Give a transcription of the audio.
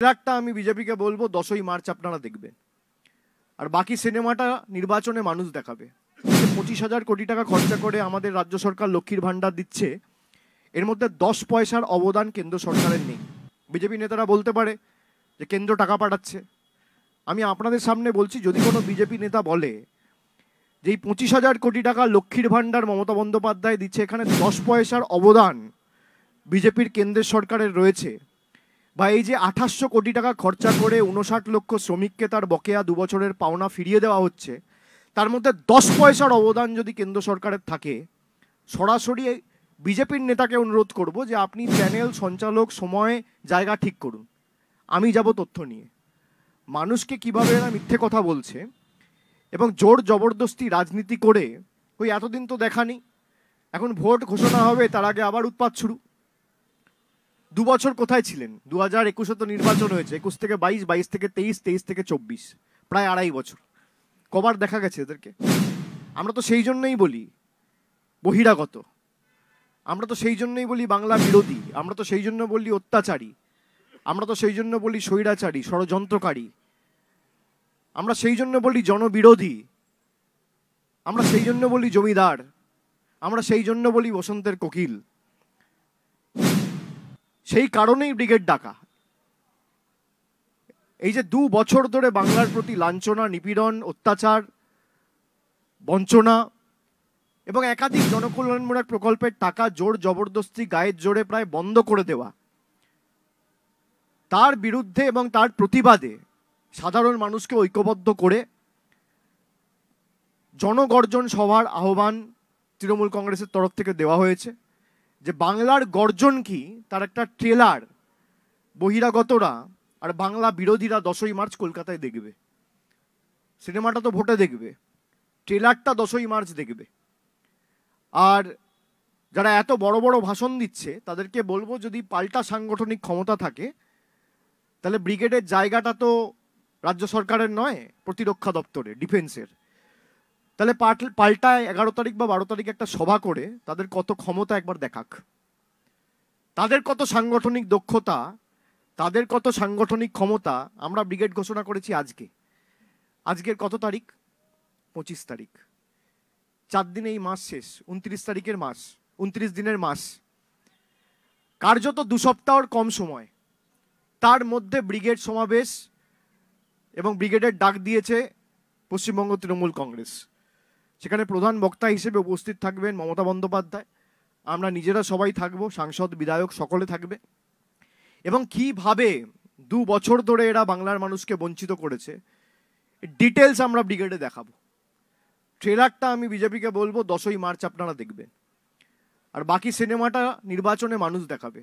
ট্রেলারটা আমি বিজেপিকে বলবো 10ই মার্চ আপনারা দেখবেন, আর বাকি সিনেমাটা নির্বাচনে মানুষ দেখাবে। 25,000 কোটি টাকা খরচা করে আমাদের রাজ্য সরকার লক্ষ্মীর ভান্ডার দিচ্ছে, এর মধ্যে 10 পয়সার অবদান কেন্দ্র সরকারের নেই। বিজেপি নেতারা বলতে পারে যে কেন্দ্র টাকা পাঠাচ্ছে। আমি আপনাদের সামনে বলছি, যদি কোনো বিজেপি নেতা বলে যে এই 25,000 কোটি টাকা লক্ষ্মীর ভান্ডার মমতা বন্দ্যোপাধ্যায় দিচ্ছে, এখানে 10 পয়সার অবদান বিজেপির কেন্দ্রের সরকারের রয়েছে, বা এই যে 2800 কোটি টাকা খরচা করে 59 লক্ষ শ্রমিককে তার বকেয়া 2 বছরের পাওনা ফিরিয়ে দেওয়া হচ্ছে, তার মধ্যে 10 পয়সার অবদান যদি কেন্দ্র সরকারের থাকে, সরাসরি বিজেপির নেতাকে অনুরোধ করব যে আপনি চ্যানেল সঞ্চালক সময় জায়গা ঠিক করুন, আমি যাব তথ্য নিয়ে। মানুষকে কিভাবে এরা মিথ্যে কথা বলছে এবং জোর জবরদস্তি রাজনীতি করে, ওই এতদিন তো দেখানি, এখন ভোট ঘোষণা হবে তার আগে আবার উৎপাত শুরু। 2 বছর কোথায় ছিলেন? 2021 তো নির্বাচন হয়েছে, 21 থেকে 22, 22 থেকে 23, 23 থেকে 24, প্রায় 2.5 বছর। কবার দেখা গেছে এদেরকে? আমরা তো সেই জন্যই বলি বহিরাগত, আমরা তো সেই জন্যই বলি বাংলা বিরোধী, আমরা তো সেই জন্য বলি অত্যাচারী, আমরা তো সেই জন্য বলি স্বৈরাচারী, ষড়যন্ত্রকারী, আমরা সেই জন্য বলি জনবিরোধী, আমরা সেই জন্য বলি জমিদার, আমরা সেই জন্য বলি বসন্তের কোকিল। সেই কারণেই ব্রিগেড ডাকা। এই যে 2 বছর ধরে বাংলার প্রতি লাঞ্ছনা, নিপীড়ন, অত্যাচার, বঞ্চনা এবং একাধিক জনকল্যাণমূলক প্রকল্পের টাকা জোর জবরদস্তি গায়ের জোরে প্রায় বন্ধ করে দেওয়া, তার বিরুদ্ধে এবং তার প্রতিবাদে সাধারণ মানুষকে ঐক্যবদ্ধ করে জনগর্জন সভার আহ্বান তৃণমূল কংগ্রেসের তরফ থেকে দেওয়া হয়েছে। যে বাংলার গর্জন কি তার একটা ট্রেলার বহিরাগতরা আর বাংলা বিরোধীরা 10ই মার্চ কলকাতায় দেখবে। সিনেমাটা তো ভোটে দেখবে, ট্রেলারটা 10ই মার্চ দেখবে। আর যারা এত বড় বড় ভাষণ দিচ্ছে তাদেরকে বলবো, যদি পাল্টা সাংগঠনিক ক্ষমতা থাকে তাহলে ব্রিগেডের জায়গাটা তো রাজ্য সরকারের নয়, প্রতিরক্ষা দপ্তরে, ডিফেন্সের। তাহলে পাল্টায় 11 তারিখ বা 12 তারিখ একটা সভা করে তাদের কত ক্ষমতা একবার দেখাক, তাদের কত সাংগঠনিক দক্ষতা, তাদের কত সাংগঠনিক ক্ষমতা। আমরা ব্রিগেড ঘোষণা করেছি আজকের কত তারিখ? 25 তারিখ। 4 দিনে এই মাস শেষ, 29 তারিখের মাস, 29 দিনের মাস, কার্যত 2 সপ্তাহর কম সময়। তার মধ্যে ব্রিগেড সমাবেশ এবং ব্রিগেডের ডাক দিয়েছে পশ্চিমবঙ্গ তৃণমূল কংগ্রেস। সেখানে প্রধান বক্তা হিসেবে উপস্থিত থাকবেন মমতা বন্দ্যোপাধ্যায়, আমরা নিজেরা সবাই থাকবো, সাংসদ বিধায়ক সকলে থাকবে। এবং কিভাবে 2 বছর ধরে এরা বাংলার মানুষকে বঞ্চিত করেছে ডিটেলস আমরা ব্রিগেডে দেখাবো। ট্রেলারটা আমি বিজেপিকে বলবো 10ই মার্চ আপনারা দেখবেন, আর বাকি সিনেমাটা নির্বাচনে মানুষ দেখাবে।